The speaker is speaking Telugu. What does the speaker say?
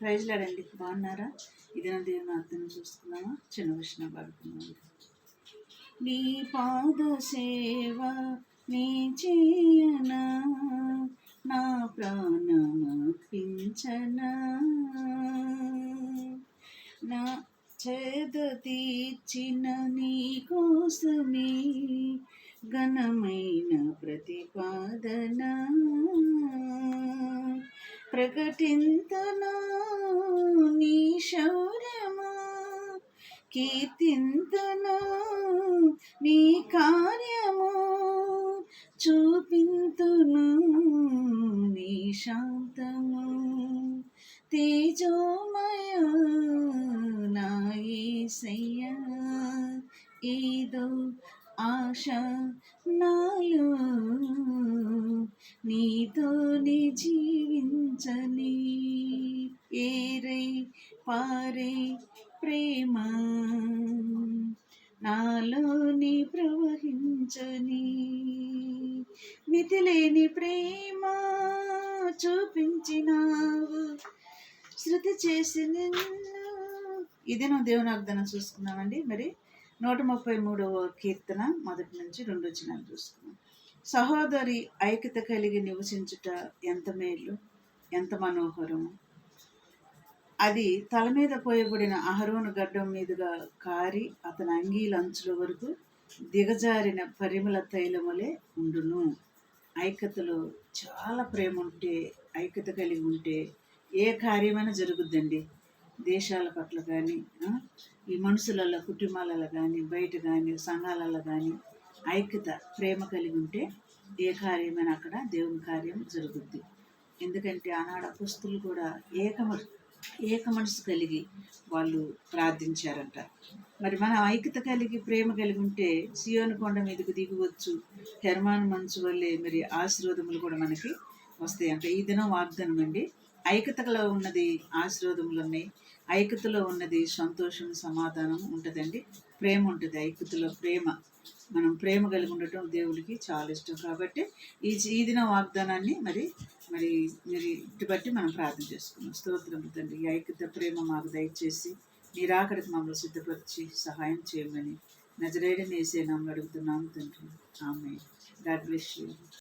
ప్రైజ్ లాడండి. బాగున్నారా? ఇది నా దేవుని అర్థం చూసుకున్నామా? చిన్న విషయం పడుకున్నాము. నీ పాద సేవ నీ చేయనా, నా ప్రాణమర్పించనా, నా చేద తీర్చిన నీ కోసమే ఘనమైన ప్రతిపాదన ప్రకటింతునా నీ శౌర్యమా, కీర్తింతునా నీ కార్యము, చూపింతును నీ శాంతము. తేజోమయ నా యేసయ్యా, ఏదో ఆశ నాలో, నీతోనే జీవించని ఏరై పారే ప్రేమ నాలోని ప్రవహించని, మితిలేని ప్రేమ చూపించినావు, శృతి చేసి నిన్ను. ఇది నా దేవుని వాగ్దానం చూసుకున్నామండి. మరి 133వ కీర్తన 1 నుంచి 2 వచనాలు చూసుకున్నాం. సహోదరి ఐక్యత కలిగి నివసించుట ఎంత మేలు, ఎంత మనోహరము. అది తల మీద పోయబడిన అహరోను గడ్డం మీదుగా కారి అతని అంగీల అంచుల వరకు దిగజారిన పరిమళ తైలములే ఉండును. ఐక్యతలో చాలా ప్రేమ ఉంటే, ఐక్యత కలిగి ఉంటే ఏ కార్యమైనా జరుగుద్దండి. దేశాల పట్ల కానీ, ఈ మనుషులలో, కుటుంబాలలో కానీ, బయట కానీ, సంఘాలలో కానీ ఐక్యత ప్రేమ కలిగి ఉంటే ఏ కార్యమైనా అక్కడ దేవుని కార్యం జరుగుద్ది. ఎందుకంటే ఆనాడు అపొస్తలులు కూడా ఏక మనసు కలిగి వాళ్ళు ప్రార్థించారంట. మరి మనం ఐక్యత కలిగి ప్రేమ కలిగి ఉంటే సియోను కొండ మీదకు దిగవచ్చు. హెర్మాను మంచు వల్లే మరి ఆశీర్వాదములు కూడా మనకి వస్తాయి అంట. ఈ దినం వాగ్దానం అండి. ఐక్యతలో ఉన్నది ఆశీర్వాదములు ఉన్నాయి, ఐక్యతలో ఉన్నది సంతోషం, సమాధానం ఉంటుందండి, ప్రేమ ఉంటుంది. ఐక్యతలో ప్రేమ, మనం ప్రేమ కలిగి ఉండటం దేవుడికి చాలా ఇష్టం. కాబట్టి ఈ దిన వాగ్దానాన్ని మరి మరి మరి ఇటు బట్టి మనం ప్రార్థన చేసుకున్నాం. స్తోత్రం తండ్రి. ఈ ఐక్యత ప్రేమ మాకు దయచేసి మీరు ఆఖరికి మమ్మల్ని సిద్ధపరిచి సహాయం చేయమని నజరేయుడైన యేసయ్య నామములో అడుగుతున్నాము తండ్రి. ఆమేన్. God bless you.